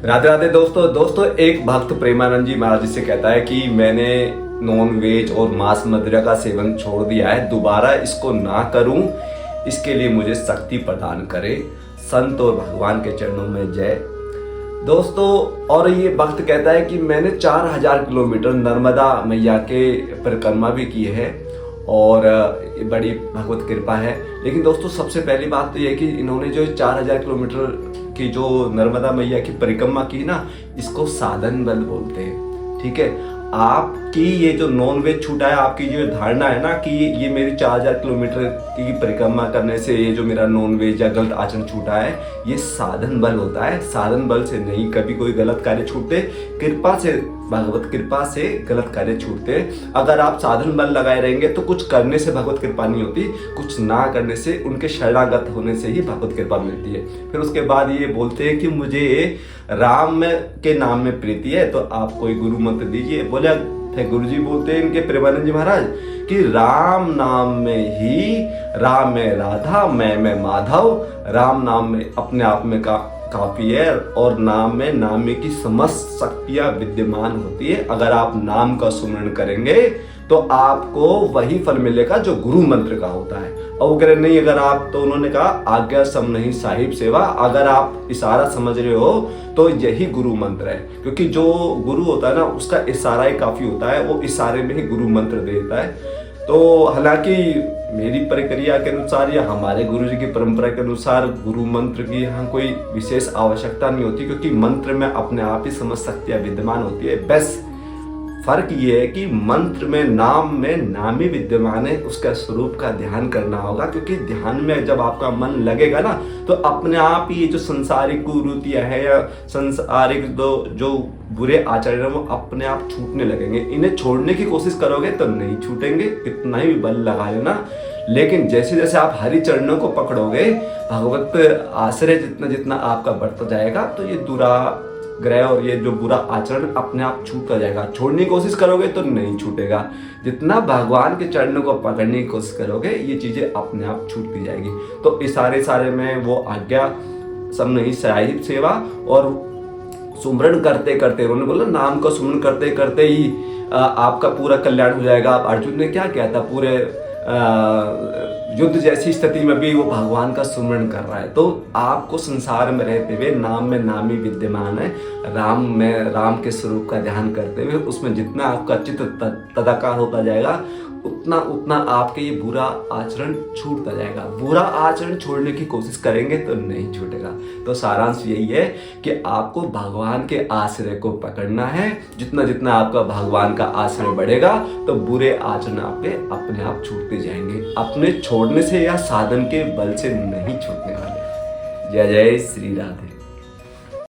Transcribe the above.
राधे राधे दोस्तों एक भक्त प्रेमानंद जी महाराज जी से कहता है कि मैंने नॉन वेज और मांस मदिरा का सेवन छोड़ दिया है, दोबारा इसको ना करूं, इसके लिए मुझे शक्ति प्रदान करे। संत और भगवान के चरणों में जय। दोस्तों, और ये भक्त कहता है कि मैंने 4000 किलोमीटर नर्मदा मैया के परिक्रमा भी की है और बड़ी भगवत कृपा है। लेकिन दोस्तों, सबसे पहली बात तो यह है कि इन्होंने जो 4000 किलोमीटर की जो नर्मदा मैया की परिक्रमा की ना, इसको साधन बल बोलते हैं। ठीक है, आपकी ये जो नॉन वेज छूटा है, आपकी जो धारणा है ना कि ये मेरी 4000 किलोमीटर की परिक्रमा करने से ये जो मेरा नॉन वेज या गलत आचरण छूटा है, ये साधन बल होता है। साधन बल से नहीं कभी कोई गलत कार्य छूटते, कृपा से, भगवत कृपा से गलत कार्य छूटते। अगर आप साधन बल लगाए रहेंगे तो कुछ करने से भगवत कृपा नहीं होती, कुछ ना करने से, उनके शरणागत होने से ही भगवत कृपा मिलती है। फिर उसके बाद ये बोलते हैं कि मुझे राम के नाम में प्रीति है, तो आप कोई गुरु मंत्र दीजिए। बोले गुरु जी बोलते हैं इनके प्रेमानंद जी महाराज कि राम नाम में ही, राम में राधा, मैं में माधव, राम नाम में अपने आप में काफी है और नाम में नामे की समस्त शक्तियां विद्यमान होती है। अगर आप नाम का सुमरण करेंगे तो आपको वही फल मिलेगा जो गुरु मंत्र का होता है। और वो कह रहे नहीं, अगर आप, तो उन्होंने कहा आज्ञा सम नहीं साहिब सेवा। अगर आप इशारा समझ रहे हो तो यही गुरु मंत्र है, क्योंकि जो गुरु होता है ना, उसका इशारा ही काफी होता है, वो इशारे में ही गुरु मंत्र देता है। तो हालांकि मेरी प्रक्रिया के अनुसार या हमारे गुरु जी की परंपरा के अनुसार गुरु मंत्र की यहाँ कोई विशेष आवश्यकता नहीं होती, क्योंकि मंत्र में अपने आप ही समस्त शक्तियां विद्यमान होती है। बस फर्क ये है कि मंत्र में नाम ही विद्यमान है, उसका स्वरूप का ध्यान करना होगा। क्योंकि ध्यान में जब आपका मन लगेगा ना, तो अपने आप ही ये जो संसारिक कुरीतियां है या संसारिक जो बुरे आचरण है, वो अपने आप छूटने लगेंगे। इन्हें छोड़ने की कोशिश करोगे तो नहीं छूटेंगे, कितना ही बल लगा लेना। लेकिन जैसे जैसे आप हरि चरणों को पकड़ोगे, भगवत आश्रय जितना जितना आपका बढ़ता जाएगा, तो ये दुराग्रह और ये जो बुरा आचरण अपने आप छूटता जाएगा। छोड़ने की कोशिश करोगे तो नहीं छूटेगा। जितना भगवान के चरणों को पकड़ने की कोशिश करोगे, ये चीजें अपने आप छूटती जाएगी। तो इस सारे में वो आज्ञा सब नहीं साहिब सेवा, और सुमरण करते करते, उन्होंने बोला नाम का सुमरण करते करते ही आपका पूरा कल्याण हो जाएगा। अर्जुन ने क्या किया था, पूरे युद्ध जैसी स्थिति में भी वो भगवान का सुमरण कर रहा है। तो आपको संसार में रहते हुए नाम में नाम ही विद्यमान है, राम में राम के स्वरूप का ध्यान करते हुए उसमें जितना आपका चित्त तदाकार होता जाएगा, उतना उतना आपके ये बुरा आचरण छूटता जाएगा। बुरा आचरण छोड़ने की कोशिश करेंगे तो नहीं छूटेगा। तो सारांश यही है कि आपको भगवान के आश्रय को पकड़ना है। जितना जितना आपका भगवान का आश्रय बढ़ेगा, तो बुरे आचरण आपके अपने आप छूटते जाएंगे। अपने छोड़ने से या साधन के बल से नहीं छूटने वाले। जय जय श्री राधे।